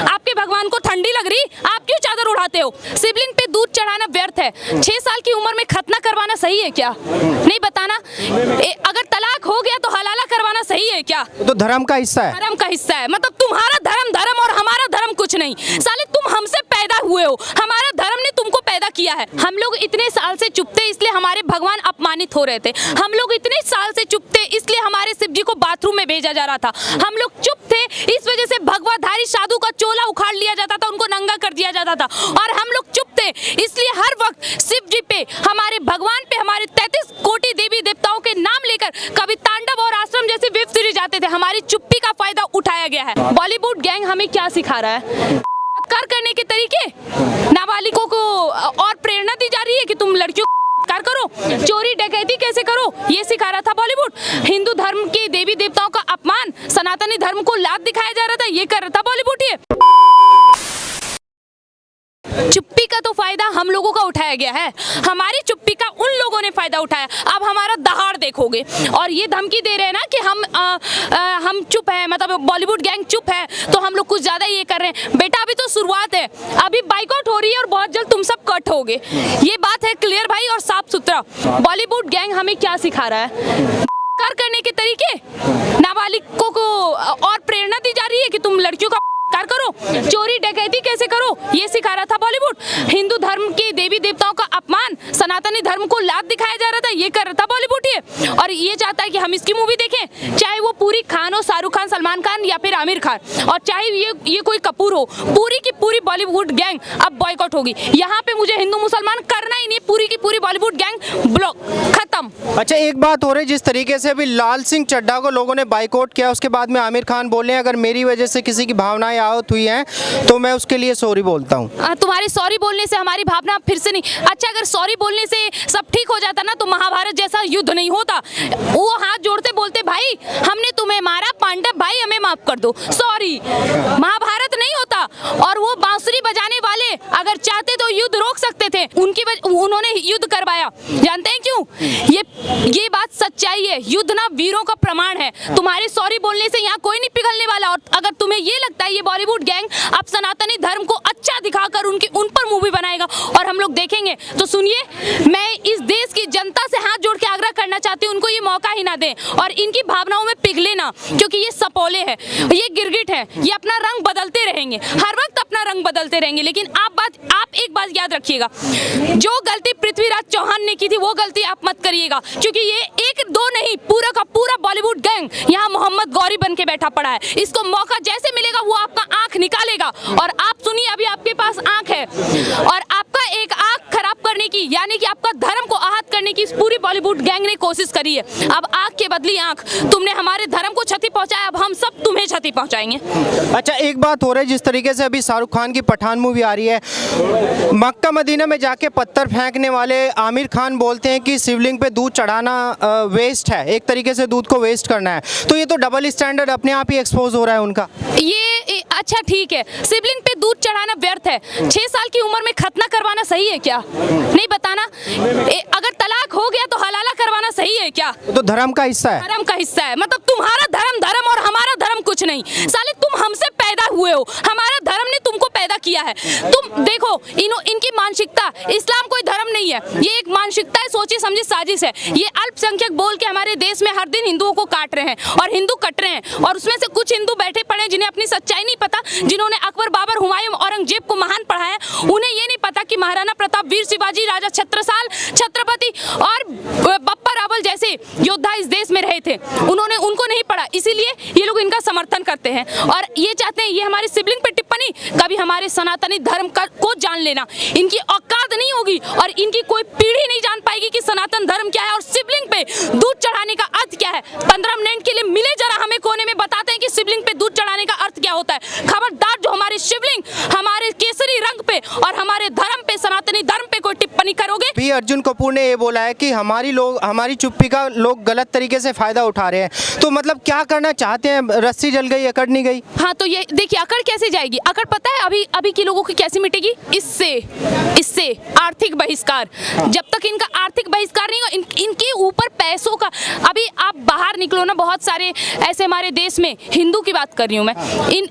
आपके भगवान को ठंडी लग रही, आप क्यों चादर उड़ाते हो? शिवलिंग पे दूध चढ़ाना व्यर्थ है। 6 साल की उम्र में खतना करवाना सही है क्या? नहीं बताना। अगर तलाक हो गया तो हलाला करवाना सही है क्या? तो धर्म का हिस्सा है। धर्म का हिस्सा है, मतलब तुम्हारा धर्म धर्म और हमारा धर्म कुछ नहीं। साले तुम हमसे पैदा हुए हो, हमारा धर्म ने तुमको पैदा किया है। हम लोग इतने साल से चुप थे, इसलिए हमारे भगवान अपमानित हो रहे थे। हम लोग इतने साल से चुप थे, इसलिए हमारे शिव जी को बाथरूम में भेजा जा रहा था। हम लोग चुप थे, इस वजह से भगवाधारी साधु का चोला उखाड़ लिया जाता था, उनको नंगा कर दिया जाता था। और हम लोग चुप थे, इसलिए हर वक्त शिव जी पे, हमारे भगवान पे, हमारे 33 कोटि देवी देवताओं के नाम लेकर कभी तांडव और आश्रम जैसी वेब सीरीज जाते थे। हमारी चुप्पी का फायदा उठाया गया है। बॉलीवुड गैंग हमें क्या सिखा रहा है? बलात्कार करने के तरीके, नाबालिगों को और प्रेरणा दी जा रही है कि तुम लड़कियों बलात्कार करो, चोरी डकैती कैसे करो, ये सिखा रहा था बॉलीवुड। हिंदू धर्म के देवी देवताओं का अपमान, सनातनी धर्म को लात दिखाया जा रहा था, ये कर रहा था बॉलीवुड। ये चुप्पी का तो फायदा हम लोगों का उठाया गया है, हमारी चुप्पी का उन लोगों ने फायदा उठाया। अब हमारा दहाड़ देखोगे और ये धमकी दे रहे हैं ना कि हम चुप है, मतलब बॉलीवुड गैंग चुप है, तो हम लोग कुछ ज्यादा ये कर रहे हैं। बेटा अभी तो शुरुआत है, अभी बाइकआउट हो रही है और बहुत जल्द तुम सब कट होगे। ये बात है क्लियर भाई और साफ सुथरा। बॉलीवुड गैंग हमें क्या सिखा रहा है? कर करने के तरीके, नाबालिगों को और प्रेरणा दी जा रही है कि तुम लड़कियों का कार करो, चोरी डकैती कैसे करो, ये सिखा रहा था बॉलीवुड। हिंदू धर्म के देवी देवताओं का अपमान, सनातनी धर्म को लात दिखाया जा रहा था, ये कर रहा था बॉलीवुड। ये और ये चाहता है कि हम इसकी मूवी देखें, चाहे वो पूरी खान हो, शाहरुख खान, सलमान खान या फिर आमिर खान, और चाहे ये कोई कपूर हो, पूरी की पूरी बॉलीवुड गैंग अब बॉयकॉट होगी। यहाँ पे मुझे हिंदू मुसलमान करना ही नहीं, पूरी की पूरी बॉलीवुड गैंग ब्लॉक, खत्म। अच्छा, एक बात हो रही, जिस तरीके से अभी लाल सिंह चड्ढा को लोगों ने बाइकआउट किया, उसके बाद में आमिर खान बोले हैं अगर मेरी वजह से किसी की भावनाएं आहत हुई हैं तो मैं उसके लिए सॉरी बोलता हूं। तुम्हारे सॉरी बोलने से हमारी भावना फिर से नहीं। अच्छा, अगर सॉरी बोलने से सब ठीक हो जाता ना तो महाभारत जैसा युद्ध नहीं होता। वो हाथ जोड़ते बोलते भाई हमने तुम्हें मारा, पांडव भाई हमें माफ कर दो, सॉरी। महाभारत नहीं होता। और वो बांसुरी बजाने वाले अगर चाहते तो युद्ध रोक सकते थे, उन्होंने युद्ध करवाया। जानते हैं क्यों? ये बात सच्चाई है। युद्ध ना वीरों का प्रमाण है। तुम्हारे सॉरी बोलने से यहाँ कोई नहीं पिघलने वाला। और अगर तुम्हें ये लगता है ये बॉलीवुड गैंग अब सनातनी धर्म को अच्छा दिखाकर उन पर मूवी बनाएगा और हम लोग देखेंगे, तो सुनिए, मैं इस देश की जनता से हाथ जोड़ के आग्रह करना चाहती हूँ, उनको ये मौका ही ना दें और इनकी भावनाओं में पिघले ना, क्योंकि ये सपोले हैं, ये गिरगिट है, ये अपना रंग बदलते रहेंगे, हर वक्त अपना रंग बदलते रहेंगे। लेकिन आप एक बात याद रखिएगा, जो गलती पृथ्वीराज चौहान ने की थी वो गलती आप मत करिएगा, क्योंकि ये एक दो नहीं, पूरा का पूरा बॉलीवुड गैंग यहाँ मोहम्मद गौरी बन के बैठा पड़ा है। इसको मौका जैसे मिलेगा वो आपका आंख निकालेगा। और आप सुनिए, अभी आपके पास आंख है और आपका एक आंख खराब करने की, यानी कि आपका धर्म को आहत करने की इस पूरी बॉलीवुड गैंग ने कोशिश करी है। अब आंख के बदली आंख, तुमने हमारे धर्म को क्षति पहुंचाया, अब हम सब तुम्हें क्षति पहुंचाएंगे। अच्छा, एक बात हो रही, जिस तरीके से अभी शाहरुख खान की पठान मूवी आ रही है, मक्का मदीना में जाके पत्थर फेंकने वाले आमिर खान बोलते हैं कि शिवलिंग पे दूध चढ़ाना वेस्ट है, एक तरीके से दूध को वेस्ट करना है। तो ये तो डबल स्टैंडर्ड अपने आप ही एक्सपोज हो रहा है उनका। ये अच्छा ठीक है, शिवलिंग पे दूध चढ़ाना व्यर्थ है। 6 साल की उम्र में खतना करवाना सही है क्या? नहीं बताना। अगर तलाक हो गया तो हलाला करवाना सही है क्या? तो धर्म का हिस्सा है। धर्म का हिस्सा है, मतलब तुम्हारा धर्म धर्म और हमारा धर्म कुछ नहीं। साले तुम हमसे पैदा हुए हो, हमारा धर्म ने तुमको पैदा किया है। तुम देखो इनकी मानसिकता, इस्लाम कोई धर्म नहीं है, ये एक मानसिकता है, सोची समझी साजिश है। ये अल्पसंख्यक बोल के हमारे देश में हर दिन हिंदुओं को काट रहे हैं और हिंदू कट रहे हैं। और उसमें से कुछ हिंदू बैठे पड़े हैं जिन्हें अपनी सच्चाई नहीं पता, जिन्होंने अकबर, बाबर, हुमायूं, औरंगजेब को महान पढ़ा है, उन्हें ये नहीं पता कि महाराणा प्रताप, वीर शिवाजी, राजा छत्रसाल, छत्रपति और बप्पा रावल जैसे योद्धा इस देश में रहे थे, उनको नहीं पढ़ा, इसीलिए ये लोग इनका समर्थन करते हैं और ये चाहते हैं ये हमारी शिवलिंग पे टिप्पणी, कभी हमारे सनातनी धर्म को जान लेना। इनकी औकात नहीं होगी और इनकी कोई पीढ़ी नहीं जान पाएगी कि सनातन धर्म क्या है और शिवलिंग पे दूध चढ़ाने का अर्थ क्या है। 15 मिनट के लिए मिले, जरा हमें कोने में बताते हैं कि शिवलिंग पे दूध चढ़ाने का अर्थ क्या होता है। खबरदार, जो हमारे शिवलिंग, हमारे केसरी रंग पे और हमारे धर्म पे, सनातनी धर्म पे कोई टिप्पणी करोगे भी अर्जुन कपूर ने ये बोला है कि हमारी चुप्पी का लोग गलत तरीके से फ़ायदा उठा रहे हैं। तो मतलब क्या करना चाहते हैं? रस्सी जल गई, अकड़ नहीं गई। हाँ, तो ये देखिए अकड़ कैसे जाएगी? अकड़ पता है अभी के लोगों की कैसे मिटेगी? इससे आर्थिक बहिष्कार। जब तक इनका आर्थिक बहिष्कार नहीं हो, इनके ऊपर पैसों का। अभी आप बाहर निकलो ना, बहुत सारे ऐसे हमारे देश में, हिंदू की बात कर रही हूँ मैं,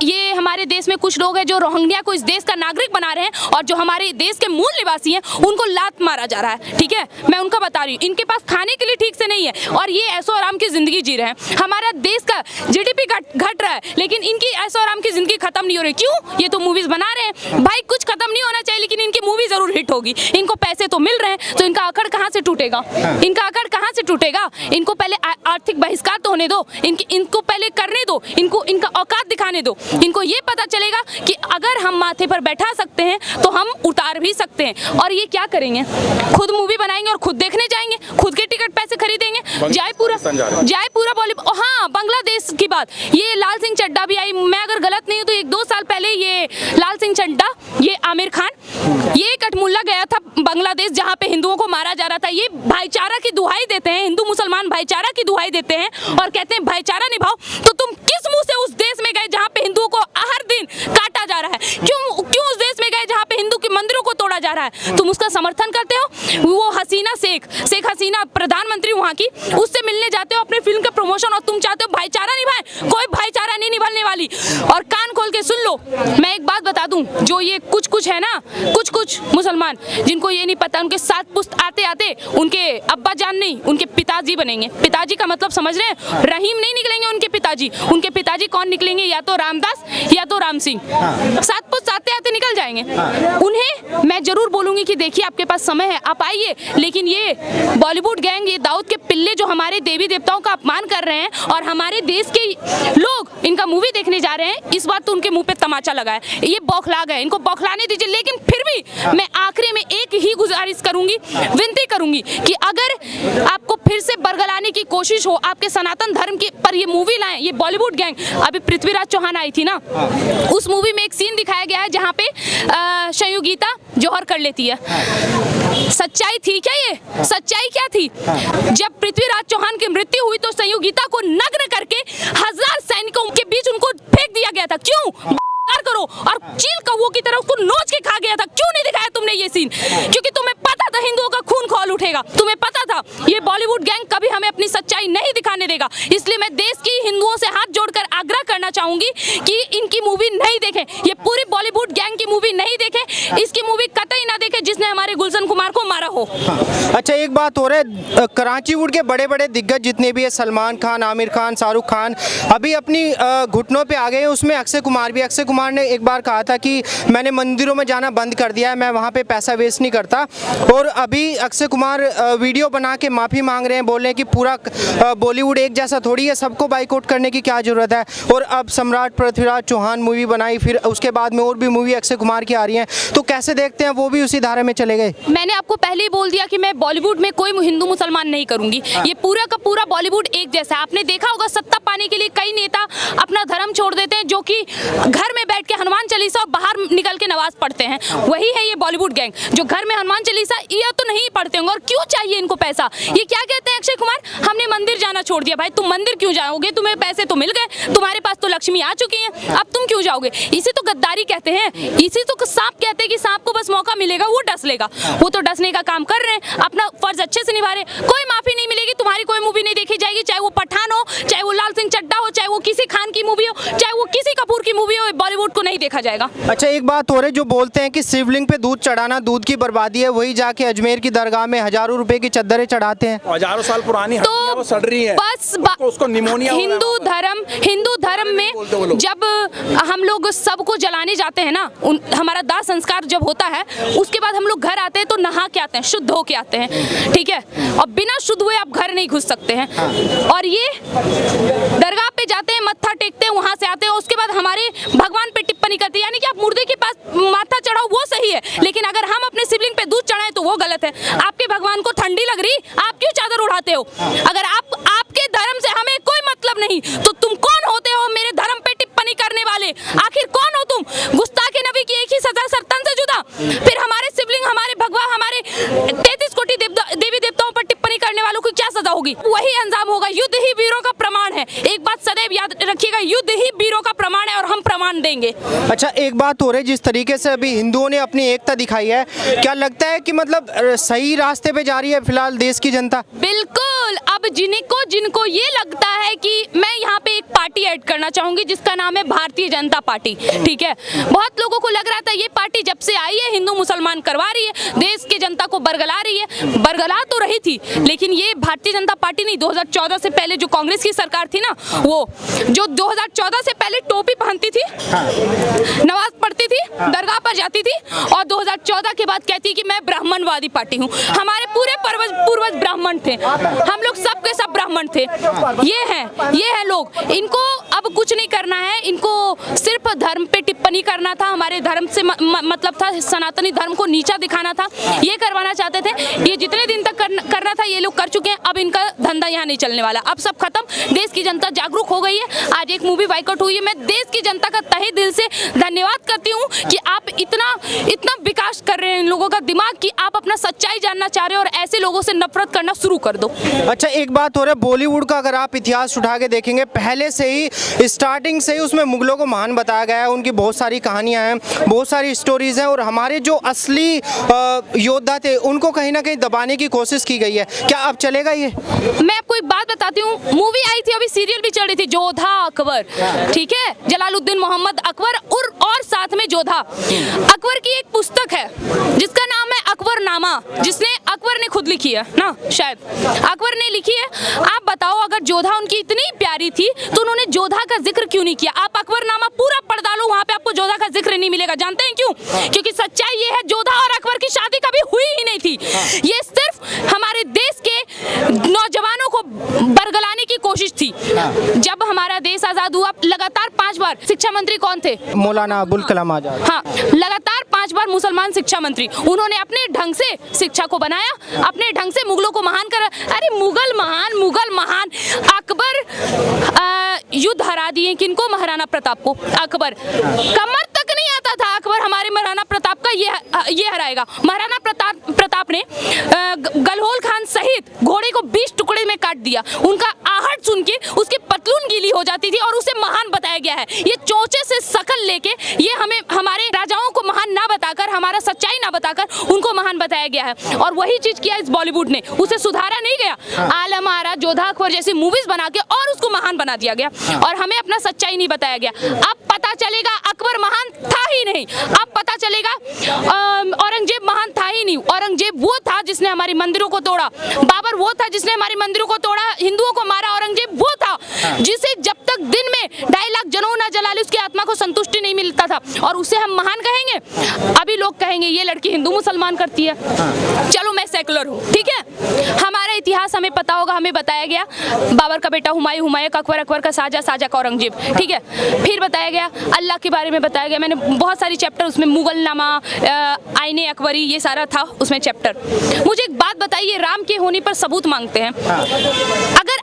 ये हमारे देश में कुछ लोग हैं जो रोहिंग्या को इस देश का नागरिक बना रहे हैं, और जो हमारे देश के मूल निवासी हैं उनको लात मारा जा रहा है। ठीक है, मैं उनका बता रही हूँ। इनके पास खाने के लिए ठीक से नहीं है, और ये ऐशो आराम की जिंदगी जी रहे हैं। हमारा देश का जीडीपी घट रहा है, लेकिन इनकी ऐशो आराम की जिंदगी खत्म नहीं हो रही। क्यों? ये तो मूवीज बना रहे हैं भाई। कुछ खत्म नहीं होना चाहिए, लेकिन इनकी मूवी जरूर हिट होगी। इनको पैसे तो मिल रहे हैं, तो इनका अकड़ कहाँ से टूटेगा? इनका अकड़ कहाँ से टूटेगा? इनको पहले आर्थिक बहिष्कार तो होने दो, इनको पहले करने दो, इनको इनका औकात दिखाने दो। इनको ये पता चलेगा कि अगर हम माथे पर बैठा सकते हैं तो हम उतार भी सकते हैं। और ये क्या करेंगे? खुद मूवी बनाएंगे और खुद देखने जाएंगे, खुद के टिकट पैसे खरीदेंगे, जाए पूरा बॉलीवुड। हाँ, बांग्लादेश की बात, ये लाल सिंह चड्ढा भी आई। मैं अगर गलत नहीं हूँ तो 1-2 साल पहले ये लाल सिंह चड्ढा, ये आमिर खान, ये कठमुल्ला गया था बांग्लादेश, जहाँ पे हिंदुओं को मारा जा रहा था। ये भाईचारा की दुहाई देते हैं, हिंदू मुसलमान भाईचारा की दुहाई देते हैं, और कहते हैं भाईचारा निभाओ। तो तुम किस मुंह से उस देश में गए जहाँ पे हिंदुओं को हर दिन काटा जा रहा है? क्यों उस देश में गए जहाँ पे हिंदू के मंदिरों को तोड़ा जा रहा है? तुम उसका समर्थन करते हो। वो हसीना शेख हसीना प्रधानमंत्री वहाँ की, उससे मिलने जाते हो अपने फिल्म के प्रमोशन, और तुम चाहते हो भाईचारा निभाए। कोई भाईचारा नहीं निभाने वाली। और कान खोल के सुन लो, मैं एक बात बता दूं, जो ये कुछ है ना, कुछ मुसलमान जिनको ये नहीं पता, उनके 7 पुश्त आते आते उनके अब्बा जान नहीं, उनके पिताजी बनेंगे। पिताजी का मतलब समझ रहे हैं? रहीम नहीं निकलेंगे उनके पिताजी। उनके पिताजी कौन निकलेंगे? या तो रामदास या तो राम सिंह। 7 पुश्त आते आते निकल जाएंगे। उन्हें मैं जरूर बोलूंगी कि देखिए आपके पास समय है, आप आइए, लेकिन ये बॉलीवुड गैंग, ये दाऊद के पिल्ले जो हमारे देवी देवताओं का अपमान कर रहे हैं, और हमारे देश के लोग इनका मूवी देखने जा रहे हैं, इस बार तो उनके मुंह पे तमाचा लगा है। ये बौखला गए, इनको बौखलाने दीजिए। लेकिन फिर भी मैं आखिरी में एक ही गुजारिश करूंगी, विनती करूंगी कि अगर आपको फिर से बरगलाने की कोशिश हो, आपके सनातन धर्म के पर ये मूवी लाएं, ये बॉलीवुड गैंग। अभी पृथ्वीराज चौहान आई थी ना, उस मूवी में एक सीन दिखाया गया है जहाँ पे संयुगीता जौहर कर लेती है। सच्चाई थी क्या? ये सच्चाई क्या थी? जब पृथ्वीराज चौहान की मृत्यु हुई तो संयुगीता को नग्न करके 1000 सैनिकों के बीच उनको फेंक दिया गया था। क्यों? करो, और चील कौवों की तरह उसको नोच के खा गया था। क्यों नहीं दिखाया तुमने ये सीन? क्योंकि तुम्हें पता था हिंदुओं का खून खौल उठेगा। तुम्हें पता था ये बॉलीवुड गैंग कभी हमें अपनी सच्चाई नहीं दिखाने देगा। इसलिए मैं देश की हिंदुओं से हाथ जोड़कर आग्रह करना चाहूंगी कि इनकी मूवी नहीं देखें, ये पूरी बॉलीवुड गैंग की मूवी नहीं देखें, इसकी मूवी कतई ना देखें जिसने हमारे गुलशन कुमार को मारा हो। अच्छा, एक बात हो रहा है, कराचीवुड के बड़े बड़े दिग्गज जितने भी है, सलमान खान, आमिर खान, शाहरुख खान, अभी अपनी घुटनों पे आ गए हैं। उसमें अक्षय कुमार भी, अक्षय कुमार ने एक बार कहा था कि मैंने मंदिरों में जाना बंद कर दिया है, मैं वहाँ पे पैसा वेस्ट नहीं करता। और अभी अक्षय कुमार वीडियो बना के माफ़ी मांग रहे हैं, बोल रहे हैं कि पूरा बॉलीवुड एक जैसा थोड़ी है, सबको बाइकआउट करने की क्या ज़रूरत है। और अब सम्राट पृथ्वीराज चौहान मूवी बनाई, फिर उसके बाद में और भी मूवी अक्षय कुमार की आ रही हैं, तो कैसे देखते हैं? वो भी उसी धारे में चले गए। मैंने आपको पहले ही बोल दिया कि मैं बॉलीवुड में कोई हिंदू मुसलमान नहीं करूंगी। ये पूरा का पूरा बॉलीवुड एक जैसा। आपने देखा होगा सत्ता पाने के लिए कई नेता अपना धर्म छोड़ देते हैं, जो कि घर में बैठ के हनुमान चालीसा और बाहर निकल के नमाज पढ़ते हैं। वही है ये बॉलीवुड गैंग, जो घर में हनुमान चालीसा या तो नहीं पढ़ते होंगे। और क्यों चाहिए इनको पैसा? ये क्या कहते हैं अक्षय कुमार, हमने मंदिर जाना छोड़ दिया। भाई तुम मंदिर क्यों जाओगे? तुम्हें पैसे तो मिल गए, तुम्हारे पास तो लक्ष्मी आ चुकी है, अब तुम क्यों जाओगे? इसे तो गद्दारी कहते हैं, इसी तो सांप कहते हैं कि सांप को बस मौका मिलेगा वो डस लेगा। वो तो डसने का काम कर रहे हैं, अपना फर्ज अच्छे से निभा रहे हैं। कोई माफी नहीं मिलेगी, तुम्हारी कोई मूवी नहीं देखी जाएगी, चाहे वो पठान हो, चाहे वो लाल सिंह चड्ढा हो, चाहे वो किसी खान की मूवी हो, चाहे वो किसी कपूर की मूवी हो, बॉलीवुड को नहीं देखा जाएगा। अच्छा, एक बात हो रही, जो बोलते हैं कि शिवलिंग पे दूध चढ़ाना दूध की बर्बादी है, वही जाके अजमेर की दरगाह में हज़ारों रुपए की चद्दरें चढ़ाते हैं। हजारों साल पुरानी तो वो सड़ रही है, बस उसको निमोनिया हिंदू धर्म में जब हम लोग सबको जलाने जाते हैं ना, हमारा दाह संस्कार जब होता है, उसके बाद हम लोग घर आते हैं तो नहा के आते हैं, शुद्ध हो के आते हैं, ठीक है। और बिना शुद्ध हुए आप घर नहीं घुस सकते हैं। और ये दरगाह पे जाते हैं, मत्था टेकते हैं, वहां से आते हैं, उसके बाद हमारे भगवान पे टिप्पणी करते हैं। यानी कि आप मुर्दे के पास माथा चढ़ाओ वो सही है, लेकिन अगर हम अपने शिवलिंग पे दूध चढ़ाएं तो वो गलत है। आपके भगवान को ठंडी लग रही, आप क्यों चादर उड़ाते हो? अगर आपके धर्म से हमें कोई मतलब नहीं, तो तुम कौन होते हो मेरे धर्म पे टिप्पणी करने वाले? आखिर कौन हो तुम? गुस्ताखे नबी की एक ही सजा, सरतन से जुदा। फिर हमारे शिवलिंग, हमारे भगवान, हमारे 33 करेंगे। अच्छा, एक बात हो रही, जिस तरीके से अभी हिंदुओं ने अपनी एकता दिखाई है, क्या लगता है कि मतलब सही रास्ते पे जा रही है फिलहाल देश की जनता? बिल्कुल। अब जिनको ये लगता है कि मैं यहाँ पे एक पार्टी ऐड करना चाहूंगी जिसका नाम है भारतीय जनता पार्टी, ठीक है। बहुत लोगों को लग रहा था ये पार्टी जब से आई है हिंदू मुसलमान करवा रही है, देश की जनता को बरगला रही है। बरगला तो रही थी, लेकिन ये भारतीय जनता पार्टी नहीं, 2014 से पहले जो कांग्रेस की सरकार थी ना, वो जो 2014 से पहले टोपी पहनती थी, नमाज पढ़ती थी, दरगाह पर जाती थी, और 2014 के बाद कहती कि मैं ब्राह्मणवादी पार्टी हूँ। हमारे पूरे पूर्वज ब्राह्मण थे, हम लोग सब के सब ब्राह्मण थे। ये है लोग। इनको अब कुछ नहीं करना है, इनको सिर्फ धर्म पे टिप्पणी करना था, हमारे धर्म से मतलब था सनातनी धर्म को नीचा दिखाना था, ये करवाना चाहते थे। ये जितने दिन तक करना था ये लोग कर चुके हैं। अब इनका धंधा यहाँ नहीं चलने वाला, अब सब खत्म। देश की जनता जागरूक हो गई है। आज एक मूवी बाइकआउट हुई है। मैं देश की जनता का तहे दिल से धन्यवाद करती हूँ कि आप इतना विकास कर रहे हैं इन लोगों का दिमाग, कि आप अपना सच्चाई जानना चाह रहे हो और ऐसे लोगों से नफरत करना शुरू कर दो। अच्छा, एक बात हो रहा है, बॉलीवुड का अगर आप इतिहास उठा के देखेंगे, पहले से ही स्टार्टिंग से ही उसमें मुगलों को महान बताया गया है। उनकी बहुत सारी कहानियां हैं, बहुत सारी स्टोरीज हैं, और हमारे जो असली योद्धा थे उनको कहीं ना कहीं दबाने की कोशिश की गई है। क्या अब चलेगा ये? मैं आपको एक बात बताती हूँ, मूवी आई थी, अभी सीरियल भी चल रही थी, जोधा अकबर, ठीक है, जलालुद्दीन मोहम्मद अकबर, और साथ में जोधा अकबर की एक पुस्तक है जिसका नाम है अकबरनामा, जिसने अकबर ने खुद लिखी है ना, शायद अकबर ने लिखी है। आप बताओ, अगर जोधा उनकी इतनी प्यारी थी तो उन्होंने जोधा का जिक्र क्यों नहीं किया? आप अकबरनामा पूरा पढ़ डालो, वहां पे आपको जोधा का जिक्र नहीं मिलेगा। जानते हैं क्यों? क्योंकि सच्चाई ये है, जोधा और अकबर की शादी कभी हुई ही नहीं थी। ये सिर्फ हमारे देश के नौजवानों को बरगलाने की कोशिश थी। जब हमारा देश आजाद हुआ, लगातार 5 बार शिक्षा मंत्री कौन थे? मौलाना अबुल कलाम आजाद। हाँ, लगातार 5 बार मुसलमान शिक्षा मंत्री। उन्होंने अपने ढंग से शिक्षा को बनाया, अपने ढंग से मुगलों को महान करा। अरे मुगल महान अकबर युद्ध हरा दिए। किनको? महाराणा प्रताप को। अकबर कमर तक नहीं आता था अकबर हमारे महाराणा प्रताप का, ये हराएगा। महाराणा प्रताप ने गलहोल खान सहित घोड़े को 20 टुकड़े में काट दिया। उनका आहट सुन के उसकी पतलून गीली हो जाती थी और उसे महान बताया गया है। ये चोंचे से शकल लेके ये हमें हमारे राजाओं को महान ना बताकर, हमारा सच्चाई ना बताकर उनको महान बताया गया है। और वही चीज किया इस बॉलीवुड ने, उसे सुधारा नहीं गया। आलम आरा, जोधा अकबर जैसी मूवीज बना के और उसको महान बना दिया गया, और हमें अपना सच्चाई नहीं बताया गया। अब पता चलेगा अकबर महान था ही नहीं। अब पता चलेगा औरंगजेब महान था ही नहीं। औरंगजेब वो था जिसने हमारी मंदिरों को तोड़ा, बाबर वो था जिसने हमारी मंदिरों को तोड़ा, हिंदुओं को मारा। औरंगजेब वो था जिसे जब तक दिन में 2.5 लाख जनों ना जला ले उसकी आत्मा को संतुष्टि नहीं मिलता था, और उसे हम महान कहेंगे। अभी लोग कहेंगे ये लड़की हिंदू मुसलमान करती है। चलो मैं सेकुलर हूँ, ठीक है। हमारा इतिहास हमें पता होगा, हमें बताया गया बाबर का बेटा हुमायूं, हुमायूं का अकबर, अकबर का शाहजहां, शाहजहां का औरंगजेब, ठीक है। फिर बताया गया अल्लाह के बारे में बताया गया। मैंने बहुत सारी चैप्टर उसमें, मुगलनामा, आईने अकबरी, ये सारा था उसमें चैप्टर। मुझे एक बात बताइए, राम के होने पर सबूत मांगते हैं। अगर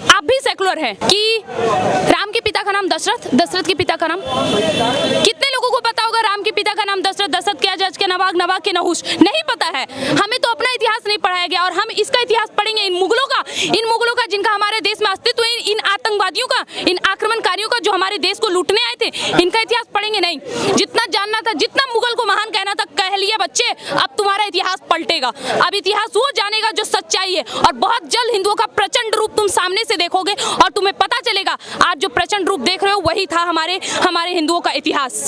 आप भी सेकुलर हैं कि राम के पिता का नाम दशरथ, दशरथ के पिता का नाम, कितने लोगों को पता होगा राम के पिता का नाम दशरथ, दशरथ के अजज के नवाब, नवाब के नहुश? नहीं पता है। हमें तो अपना इतिहास नहीं पढ़ाया गया, और हम इसका इतिहास पढ़ेंगे इन मुगलों का जिनका हमारे देश में अस्तित्व है, इन आतंकवादियों का, इन आक्रमणकारियों का जो हमारे देश को लूटने आए थे, इनका इतिहास पढ़ेंगे नहीं। जितना जानना था, जितना मुगल को महान कहना था, कह लिया बच्चे। अब तुम्हारा इतिहास पलटेगा। अब इतिहास वो जानेगा जो सच्चाई है, और बहुत जल्द हिंदुओं का प्रचंड रूप तुम सामने से देखोगे और तुम्हें पता चलेगा आज जो प्रचंड रूप देख रहे हो वही था हमारे हिंदुओं का इतिहास।